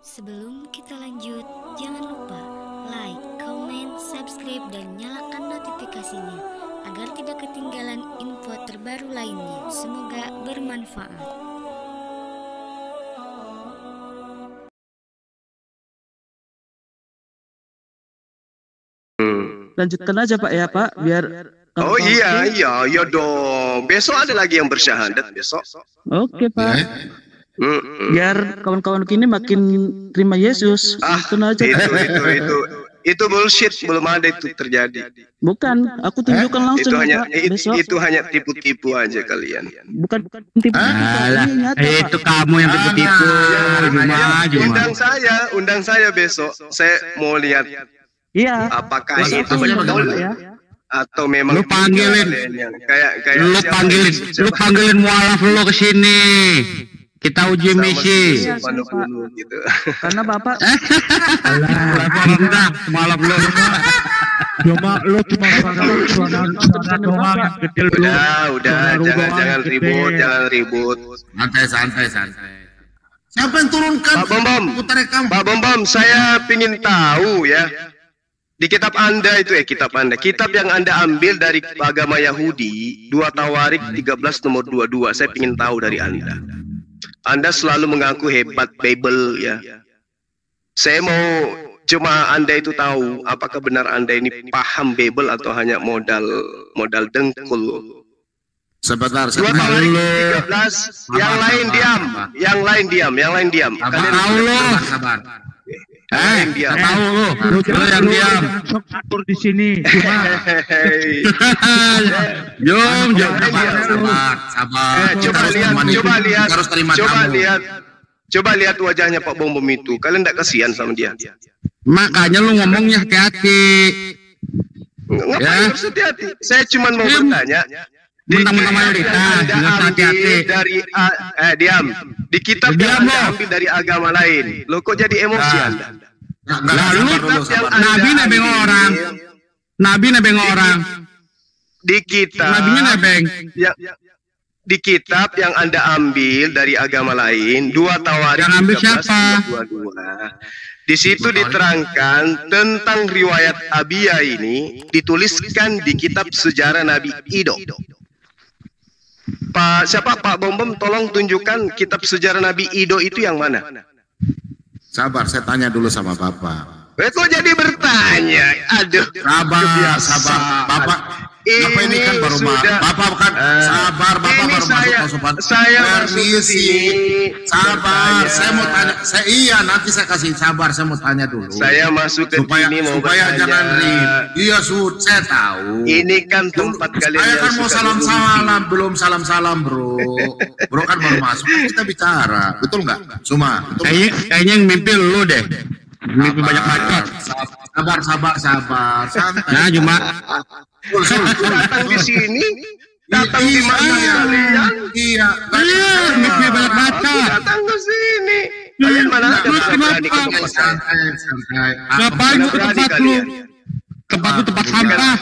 Sebelum kita lanjut, jangan lupa like, comment, subscribe, dan nyalakan notifikasinya agar tidak ketinggalan info terbaru lainnya. Semoga bermanfaat. Lanjutkan aja Pak ya Pak, biar Oh iya dong. Besok ada lagi yang bersyahadat besok. Oke Pak. Biar kawan-kawan kini makin terima Yesus. Itu bullshit, belum ada itu terjadi. Bukan, aku tunjukkan langsung itu hanya tipu-tipu aja kalian. Bukan tipu-tipu. Itu kamu yang tipu-tipu. Undang saya besok. Saya mau lihat. Iya. Apakah itu betul ya? Atau memang lu panggilin lu panggilin mualaf lu ke sini. Kita uji misi. Gitu. Karena Bapak mualaf lu. Cuma lu cuma udah jangan ribut. Santai. Siapa yang turunkan? Pak Bom, saya pingin tahu ya. Di kitab Anda itu kitab yang Anda ambil dari agama Yahudi, 2 Tawarik 13 nomor 22. Saya ingin tahu dari Anda. Anda selalu mengaku hebat Bible ya. Saya mau cuma Anda itu tahu apakah benar Anda ini paham Bible atau hanya modal dengkul. Sebentar, 2 Tawarik 13, yang lain diam. Kalian sabar. Diam. Lu yang diam. Campur di sini. Jom. Sabar. Coba lihat wajahnya Pak Bom itu. Kalian tidak kasihan sama dia? Makanya lu ngomongnya hati-hati. Ngapain harus hati-hati? Saya cuma mau bertanya. Di kitab yang Anda ambil dari agama lain, lo kok jadi emosi Anda? Nabi nebeng orang. Di kitab yang Anda ambil dari agama lain, 2 Tawarik 13:22. Di situ diterangkan tentang riwayat Abia ini dituliskan di kitab sejarah Nabi Ido. Pak Bom, tolong tunjukkan kitab sejarah Nabi Ido itu yang mana? Sabar, saya tanya dulu sama Bapak. Kok jadi bertanya? Aduh. Sabar. Bapak, ini kan baru Bapak kan sabar, Bapak baru masuk sopan. Saya permisi. Sabar, saya mau tanya. Nanti saya kasih sabar, saya mau tanya dulu. Saya masuk ke sini supaya jangan ribut. Iya, saya tahu. Ini kan tempat kalian. Saya kan mau salam-salam, belum salam-salam, Bro. Bro kan baru masuk, kita bicara. Betul nggak? Suma. Kayaknya yang mimpi lu deh. Mimpi banyak bacot. Sabar. Santai. Nah, cuma datang di sini, datang di mana kalian? Iya, mimpi banyak bacot. Datang ke sini. Kalian mana ada berani ke tempat santai. Ngapain ke tempat lu? Tempat lu tempat sampah.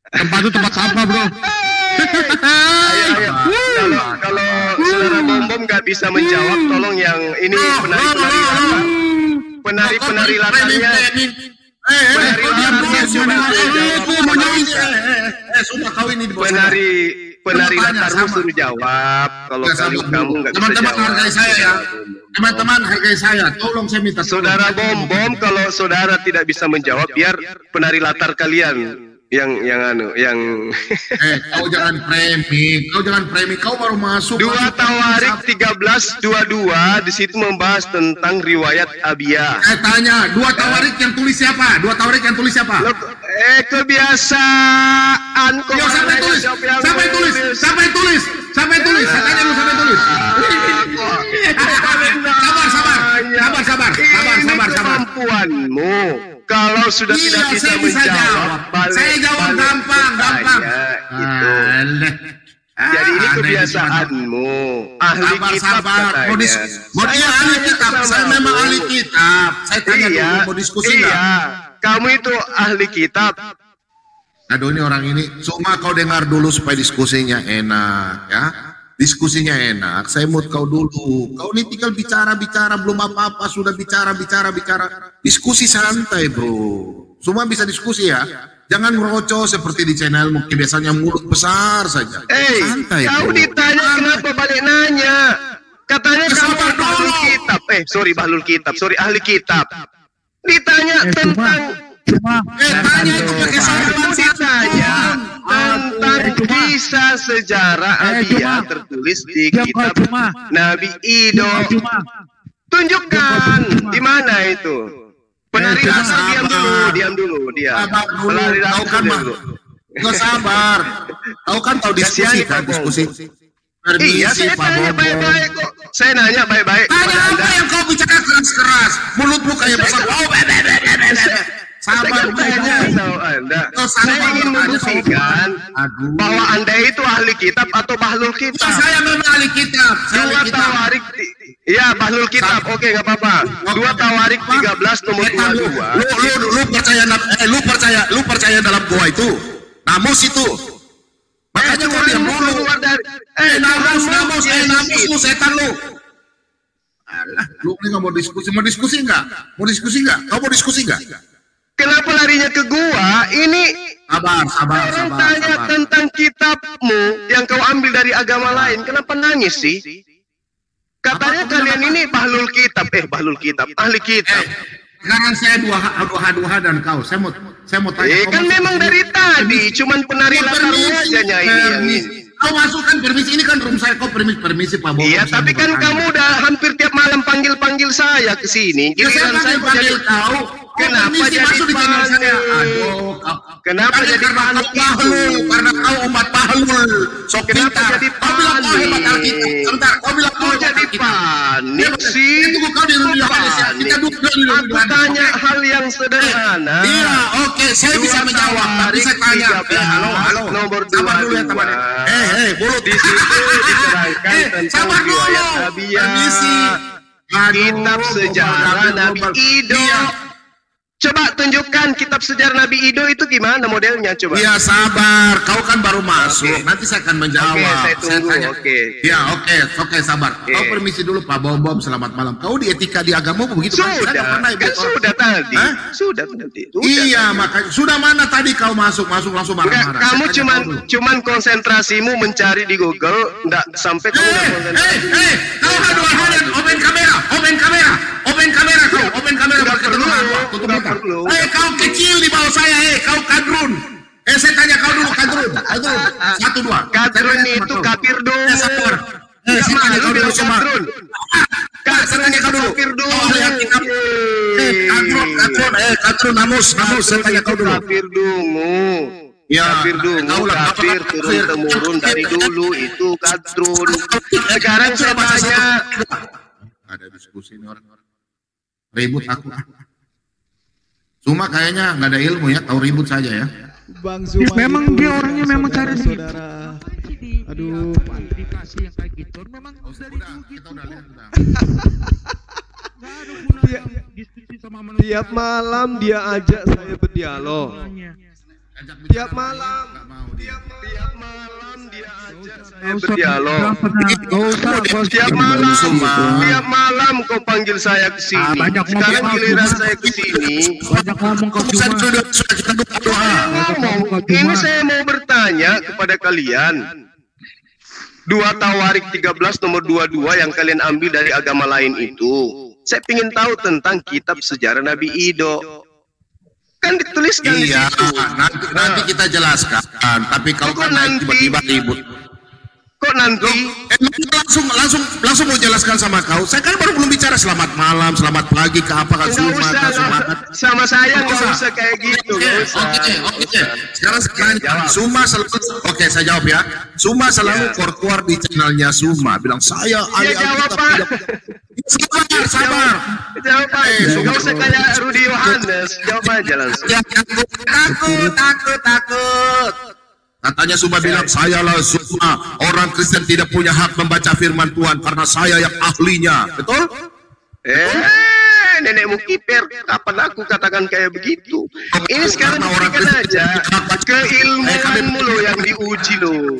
Tempat lu tempat sampah, Bro. Ayo. Kalau saudara Bom nggak bisa menjawab, tolong yang ini penari latarnya. Penari latarmu suruh jawab. Kalau kamu nggak bisa jawab. Teman-teman hargai saya ya. Teman-teman hargai saya. Tolong saya minta. Saudara Bom, kalau saudara tidak bisa menjawab, biar penari latar kalian yang kau jangan premi, kau baru masuk. 2 Tawarik 13:22 di situ membahas tentang riwayat Abia. Saya tanya, 2 Tawarik yang tulis siapa? Kebiasaan kok. Siapa yang tulis? Saya tanya lu siapa yang tulis? Sabar. Kemampuanmu. Kalau sudah tidak bisa menjawab, saya jawab gampang. Gitu. Jadi ini kebiasaanmu. Ahli kitab katanya. Saya ahli kitab. Saya memang ahli kitab. Saya tanya dulu mau diskusi nggak? Kamu itu ahli kitab. Aduh, ini orang ini. Cuma kau dengar dulu supaya diskusinya enak ya. diskusinya enak, saya mood kau dulu. Kau ini tinggal bicara-bicara, belum apa-apa, sudah bicara-bicara. Diskusi santai, bro. Semua bisa diskusi ya. Jangan ngerocos seperti di channel, mungkin biasanya mulut besar saja. Santai, kau bro. ditanya kenapa balik nanya? Katanya kamu bahlul kitab. Bahlul kitab. Ahli kitab. Ditanya tentang Tanya itu pakai sopan ditanya tentang kisah sejarah Abia tertulis di kitab Nabi Ido. Tunjukkan di mana itu. Penari rasa diam dulu. Penari rasa kan dulu. Kau sabar. Kau kan tahu diskusi kan, diskusi. Iya, saya tanya baik-baik kok. Saya nanya baik-baik. Tanya apa yang kau bicara keras-keras? Mulutmu kayak besar. Sabar, Anda. Saya ingin membuktikan bahwa Anda itu ahli kitab atau bahlul kitab. Saya memang ahli kitab. Dua Tawarik. Iya, bahlul kitab. Oke, nggak apa-apa. 2 Tawarik 13 nomor 22. Lu percaya dalam gua itu? Namus itu. Makanya kau diam dulu. Namus lu setan lu. Alah, lu ini nggak mau diskusi? Mau diskusi nggak? Kau mau diskusi nggak? Kenapa larinya ke gua? Ini sabar. tanya tentang kitabmu yang kau ambil dari agama lain. Kenapa nangis sih? Katanya kalian ini bahlul kitab, ahli kitab. Sekarang saya dua dan kau. Saya mau tanya. Kan memang dari tadi, cuman penari latar wajahnya ini. Kau masukkan permisi, ini kan room saya. Kau permisi Pak Bobo. Iya, tapi kan kamu udah hampir tiap malam panggil saya ke sini. Giliran saya panggil kau. Kenapa jadi panik? Kenapa jadi panik itu? Karena kau umat bahlul. Kenapa jadi panik? Kau bilang kau jadi panik sih? Itu kau di dunia kita Aku tanya hal yang sederhana. Iya, oke, saya bisa menjawab. Tapi saya tanya. Halo. Nomor 2. Sabar dulu ya, teman. Mulut. Di situ diterangkan tentang riwayat Abia. Kitab sejarah Nabi Ido. Coba tunjukkan kitab sejarah Nabi Ido itu gimana modelnya, coba. Iya, sabar. Kau kan baru masuk. Nanti saya akan menjawab. Saya tunggu. Iya, oke, sabar. Kau permisi dulu Pak Bom, selamat malam. Kau di etika di agamamu begitu kan? Sudah tadi. Iya, makanya sudah mana tadi kau masuk langsung marah-marah. Kamu cuman konsentrasimu mencari di Google, enggak sampai kamu udah konsentrasi. Kau ada dua hal yang open kamera kau, open kamera tutup muka. Kau kecil di bawah saya, kau kadrun. Saya tanya kau dulu, kadrun. 1, 2. Kadrun itu kafir dong. Sabar. Saya tanya kau dulu semua. Saya tanya kau dulu. Kau lihat kitab. Kadrun, namus. Saya tanya kau dulu. Kafir dungu. Kafir turun-temurun dari dulu itu kadrun. Sekarang saya tanya. Ada diskusi ini orang-orang. Ribut aku. Cuma kayaknya nggak ada ilmu ya, tahu ribut saja ya. Bang Zuma memang dia orangnya memang cari saudara. Aduh, dikasih yang kayak gitu. Memang dari dulu kita udah lihat. Tiap malam dia ajak saya berdialog. Tiap malam dia ajak saya berdialog. Tiap malam kau panggil saya ke sini. Sekarang giliran saya ke sini. Ini saya mau bertanya kepada kalian. 2 Tawarik 13 nomor 22 yang kalian ambil dari agama lain itu. Saya ingin tahu tentang kitab sejarah Nabi Ido. Kan dituliskan di situ. Nanti kita jelaskan. Tapi kalau kan tiba-tiba ribut. Kok nanti? Langsung mau jelaskan sama kau. Saya kan baru belum bicara selamat malam, selamat pagi, ke apa kan sama saya nggak usah kayak gitu. Oke. Sekarang Suma selalu. Oke, saya jawab ya. Suma selalu keluar di channelnya Suma. Bilang saya ahli Alkitab. Sabar. Jawab aja. Gak usah kayak Rudy Yohanes. Jawab aja langsung. Takut. Katanya Suma bilang, sayalah Suma. Orang Kristen tidak punya hak membaca firman Tuhan karena saya yang ahlinya. Betul? Ini nenekmu kiper. Kapan aku katakan kayak begitu? Ini sekarang buktikan aja keilmuanmu lo yang diuji lo.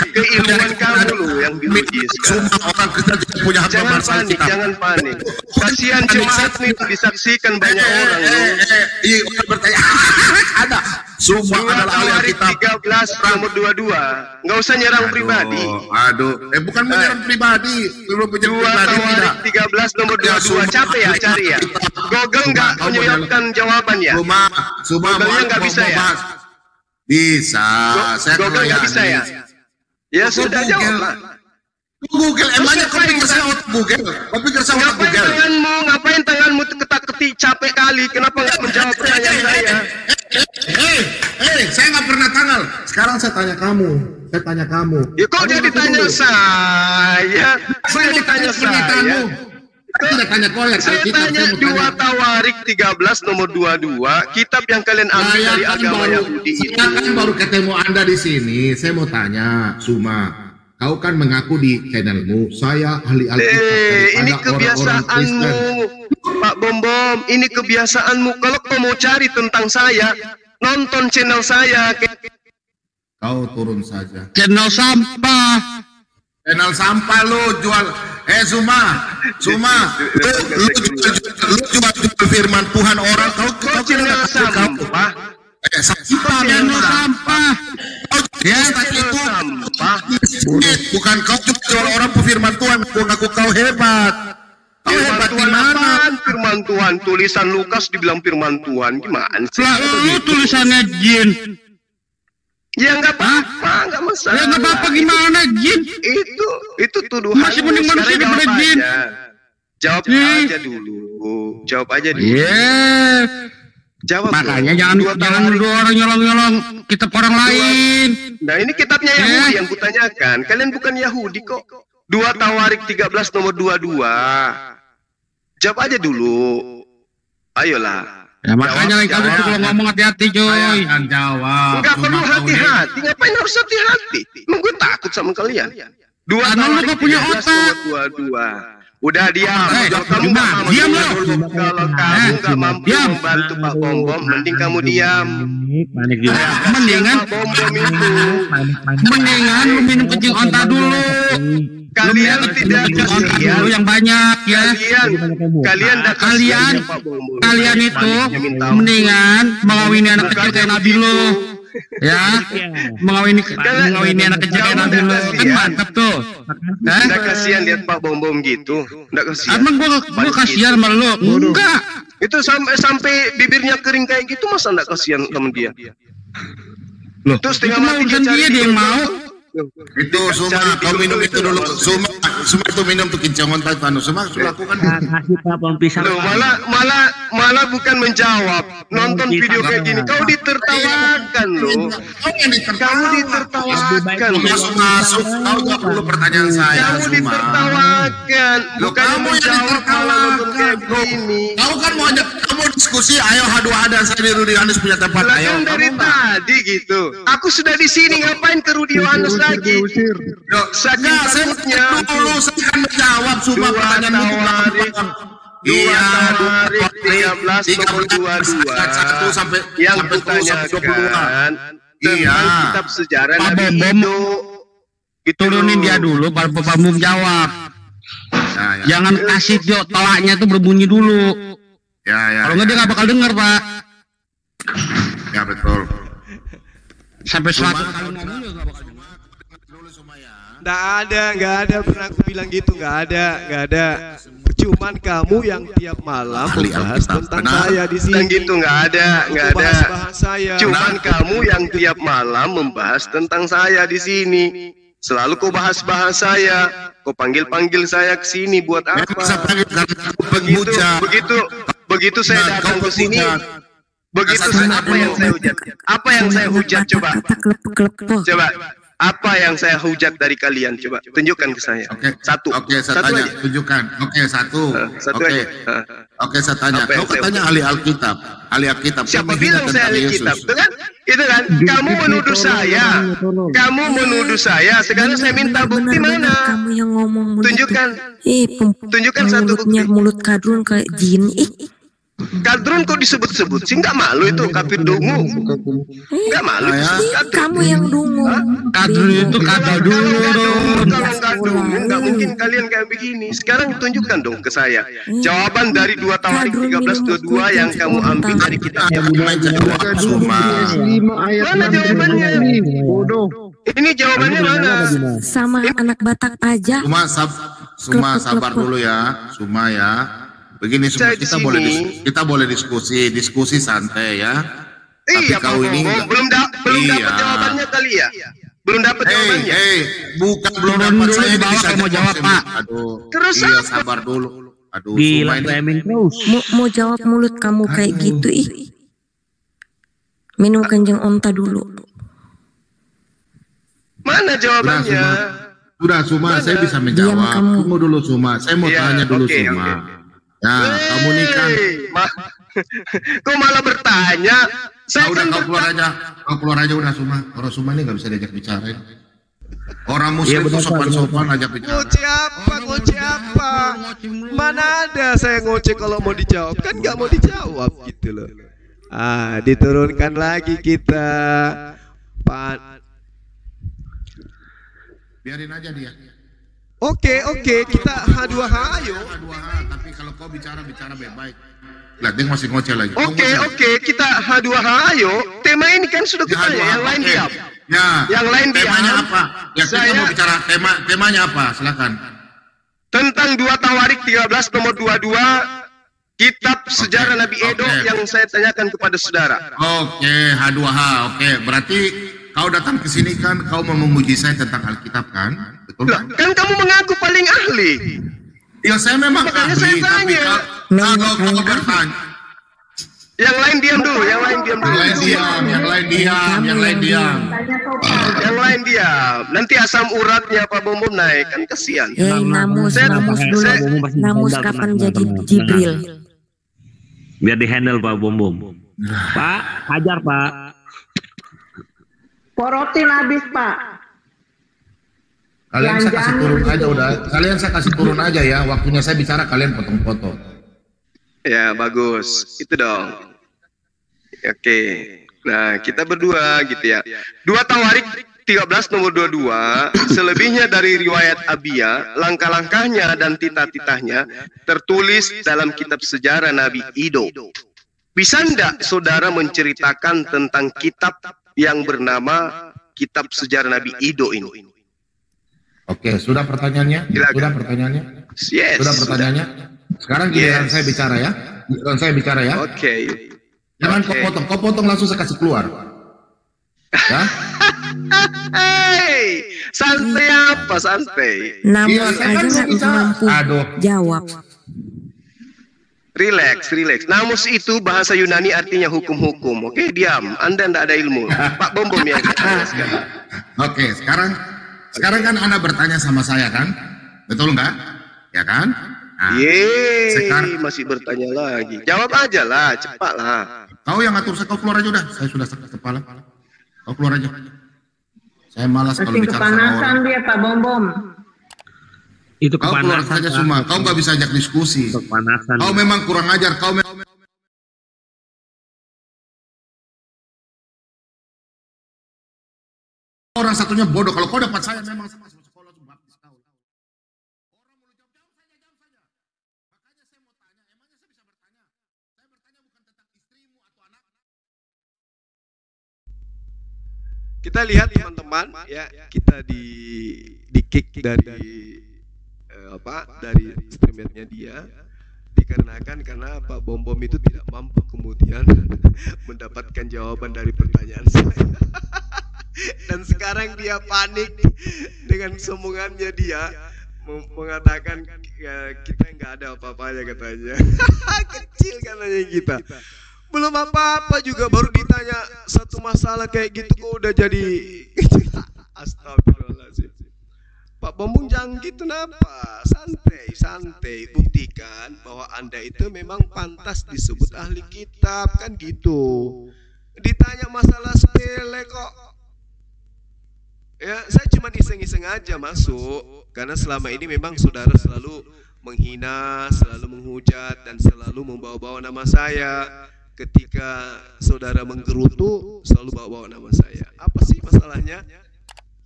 Keilmuan kamu lo yang diuji sekarang. Semua orang kita tidak punya hak Jangan panik, jangan panik. Kasihan jemaat nih disaksikan banyak orang lo. Iya, orang bertanya. Ada. Semua adalah ahli Alkitab. 13 nomor 22. Nggak usah nyerang pribadi. Aduh, bukan menyerang pribadi. Belum menyerang pribadi tidak. 13 nomor 22. Capek ya cari ya. Google nggak menyiapkan jawabannya. Google-nya nggak bisa ya. Bisa. Google nggak bisa ya. Ya sudah jawab. Google, emangnya kau pikir saya otak Google? Kau pikir saya otak Google? Ngapain tanganmu ketak-ketik capek kali? Kenapa nggak menjawab pertanyaan saya? Saya nggak pernah tanggal. Sekarang saya tanya kamu. Ya kok jadi tanya saya? Saya ditanya saya. Tidak tanya kau yang saya tanya 2 Tawarik 13 nomor 22, kitab yang kalian ambil dari agama Yahudi itu. Saya kan baru ketemu Anda di sini. Saya mau tanya, Suma. Kau kan mengaku di channelmu, saya ahli Alkitab. Ini kebiasaanmu, Pak Bom. Ini kebiasaanmu. Kalau kau mau cari tentang saya, nonton channel saya. Kau turun saja. Channel sampah. Channel sampah lu jual. Suma, lu jual firman Tuhan orang. Kau channel sampah. Channel sampah. Ya, itu bukan kau cuma jual orang firman Tuhan. Aku kau hebat. Kau hebat di mana? Firman Tuhan, tulisan Lukas dibilang firman Tuhan, gimana sih? Lalu tulisannya jin. Ya nggak apa-apa, nggak masalah. Ya nggak apa-apa, gimana jin? Itu tuduhan. Masih mending manusia daripada jin. Jawab aja dulu. Jawab aja dulu. Jawab. Makanya jangan nuduh orang nyolong-nyolong kitab orang lain. Nah ini kitabnya Yahudi yang kutanyakan. Kalian bukan Yahudi kok. 2 Tawarik 13 nomor 22. Jawab aja dulu. Ayolah. Ya makanya lain kali tuh kalau ngomong hati-hati coy. Jawab. Enggak perlu hati-hati. Ngapain harus hati-hati? Emang gue takut sama kalian. 2 Tawarik 13 nomor 22. Udah diam. Kalau kamu diam lo. Kalau kamu nggak mampu membantu Pak Bom, mending kamu diam. Mendingan lu minum kencing onta dulu. Kalian tidak kasihan yang banyak ya. Kalian itu mendingan mengawini anak kecil kayak Nabi lo. Ya, mengawini anak kecil kayak Nabi lo. Kan mantap tuh. Nggak kasihan lihat Pak Bom gitu. Nggak kasihan. Emang gua kasihan sama lo? Enggak. Itu sampai bibirnya kering kayak gitu, masa nggak kasihan sama dia? Loh, itu setengah mati dia yang mau. Itu Suma, kau minum itu dulu. Suma itu minum tuh kincongan tadi. Suma lakukan. Malah bukan menjawab. Nonton video kayak gini, kau ditertawakan loh. Kamu ditertawakan. Masuk. Kau nggak perlu pertanyaan saya. Kamu ditertawakan. Bukan menjawab malah nonton kayak gini. Kau kan mau ajak kamu diskusi. Ayo adu-adan saya di Rudi Yohanes punya tempat. Ayo. Dari tadi gitu. Aku sudah di sini, ngapain ke Rudi Yohanes lagi? Saya dulu saya akan menjawab semua pertanyaanmu. 2 Tawarik 13 nomor 22 sampai yang kutanyakan tentang kitab sejarah Nabi Hidup. Turunin dia dulu baru bapakmu menjawab. Jangan kasih dia telaknya tuh berbunyi dulu. Kalau nggak dia nggak bakal dengar, Pak. Ya betul. Sampai 100 kali ngomong juga nggak bakal dengar. Nggak ada pernah aku bilang gitu, nggak ada. Cuman kamu yang tiap malam membahas tentang saya di sini. Gitu nggak ada. Cuman kamu yang tiap malam membahas tentang saya di sini. Selalu kau bahas saya, kau panggil saya ke sini buat apa? Begitu saya datang ke sini. Apa yang saya hujat coba? Apa yang saya hujat dari kalian? Coba tunjukkan ke saya. Satu. Oke, saya tanya. Tunjukkan. Oke, satu. Oke. Oke, saya tanya. Kau katanya ahli Alkitab. Siapa bilang saya ahli kitab? Itu kan. Kamu menuduh saya. Sekarang saya minta bukti mana? Kamu yang ngomong tunjukkan. Tunjukkan satu bukti. Mulut kadrun kayak jin. Kadrun kok disebut-sebut sih? Nggak malu itu kafir dungu? Nggak malu? Kamu yang dungu. Kadrun itu kata dulu dong. Kalau nggak dungu, nggak mungkin kalian kayak begini. Sekarang tunjukkan dong ke saya jawaban dari 2 Tawarik 13:22 yang kamu ambil dari kitab. Mana jawabannya? Ini jawabannya mana? Sama anak Batak aja. Suma sabar dulu ya, Suma ya. Begini Suma, kita boleh diskusi santai ya. Iya, tapi kau ini belum dapat jawabannya kali ya. Belum dapat jawabannya. Bukan belum dapat, saya bisa mau jawab Pak. Aduh. Terus iya, sabar dulu. Aduh, Gila, Suma ini. terus. Mau jawab mulut kamu kayak gitu ih. Minum kencing onta dulu. Mana jawabannya? Sudah Suma, saya bisa menjawab. Tunggu dulu Suma, saya mau tanya dulu Suma. Ya, kamu nih kan. Kok malah bertanya? Saya udah kan kau keluar aja udah Suma. Orang Suma ini nggak bisa diajak bicara. Orang muslim itu sopan-sopan ajak bicara. Ngoceh apa? Mana ada saya ngoceh kalau mau dijawab, kan nggak mau dijawab gitu loh. Diturunkan lagi kita, Pak. Biarin aja dia. Oke, kita H2H ayo. Tapi kalau kau bicara baik-baik. Lihat dia masih ngoceh lagi. Oke, kita H2H ayo. Tema ini kan sudah kita yang lain diam. Ya. Yang lain diam. Temanya apa? Ya, saya mau bicara temanya apa? Silakan. Tentang 2 Tawarik 13 nomor 22 kitab sejarah Nabi Edo yang saya tanyakan kepada saudara. H2H. Berarti kau datang ke sini kan kau mau memuji saya tentang Alkitab kan? Betul kan? Kan kamu mengaku paling ahli. Ya saya memang Makanya ahli, saya tapi tanya. kalau kau bertanya. Yang lain diam dulu, yang lain diam. Yang lain diam. Nanti asam uratnya Pak Bom naik, kan kasihan. Namus dulu. Namus kapan jadi Jibril? Biar di handle Pak Bom. Pak, hajar Pak. Porotin habis Pak. Kalian saya kasih turun aja udah. Kalian saya kasih turun aja ya. Waktunya saya bicara kalian potong-potong. Ya bagus, itu dong. Oke. Nah kita berdua gitu ya. 2 Tawarik 13 nomor 22. Selebihnya dari riwayat Abia, langkah-langkahnya dan titah-titahnya tertulis dalam kitab sejarah Nabi Ido. Bisa enggak saudara menceritakan tentang kitab yang bernama kitab sejarah Nabi Ido ini? Oke, sudah pertanyaannya? Silakan. Sudah pertanyaannya? Yes. Sudah pertanyaannya? Sekarang giliran saya bicara ya. Oke. Jangan kau potong langsung saya kasih keluar. Ya? Hey, santai apa santai? Namus aja nggak mampu jawab. Relax. Namus itu bahasa Yunani artinya hukum-hukum. Oke, diam. Anda tidak ada ilmu. Pak Bom ya. Oke, sekarang kan Anda bertanya sama saya kan? Betul nggak? Ya kan? Sekarang masih bertanya lagi. Jawab aja lah, cepat lah. Kau yang ngatur saya, kau keluar aja udah. Saya sudah sakit kepala. Kau keluar aja. Saya malas kalau bicara sama orang. Kepanasan dia Pak Bom. Itu kau keluar saja semua. Kau nggak bisa ajak diskusi. Kepanasan. Kau memang kurang ajar. Orang satunya bodoh. Kalau kau dapat saya memang sama sekolah tuh baptis kau. Orang mau jawab saja. Makanya saya mau tanya. Emangnya saya bisa bertanya? Saya bertanya bukan tentang istrimu atau anak. Kita lihat teman-teman ya, kita di kick dari dari streamernya dia dikarenakan karena Pak Bom itu tidak mampu kemudian mendapatkan jawaban dari pertanyaan saya. Dan sekarang dia panik dengan sombongannya dia mengatakan ya, kita nggak ada apa-apanya katanya. Kecil katanya kita. Belum apa-apa juga baru ditanya satu masalah kayak gitu kok udah jadi astagfirullahaladzim. Pak Bom jangan gitu napa, santai. Buktikan bahwa Anda itu memang pantas disebut ahli kitab kan gitu. Ditanya masalah sepele kok. Ya, saya cuma iseng-iseng aja masuk karena selama ini memang saudara selalu menghina, selalu menghujat, dan selalu membawa-bawa nama saya. Ketika saudara menggerutu, selalu bawa-bawa nama saya. Apa sih masalahnya?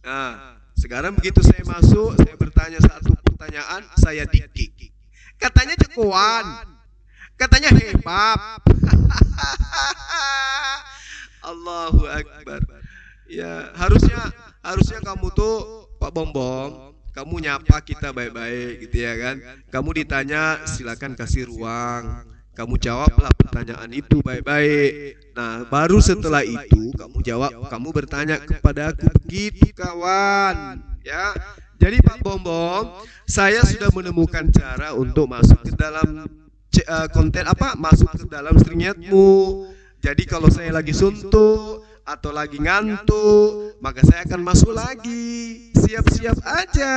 Nah, sekarang begitu saya masuk, saya bertanya satu pertanyaan, saya di-kick. Katanya jagoan, katanya hebat. Allahu Akbar. Ya, harusnya kamu tuh Pak Bom Bom, kamu nyapa kita baik-baik gitu ya kan. Kamu ditanya silakan kasih ruang. Kamu jawablah pertanyaan itu baik-baik. Nah, baru setelah itu kamu jawab, kamu bertanya kepada aku begitu kawan. Ya. Jadi Pak Bom Bom, saya sudah menemukan cara untuk masuk ke dalam konten masuk ke dalam stringnya-mu. Jadi kalau saya lagi suntuk atau lagi ngantuk, maka saya akan masuk lagi. Siap-siap aja.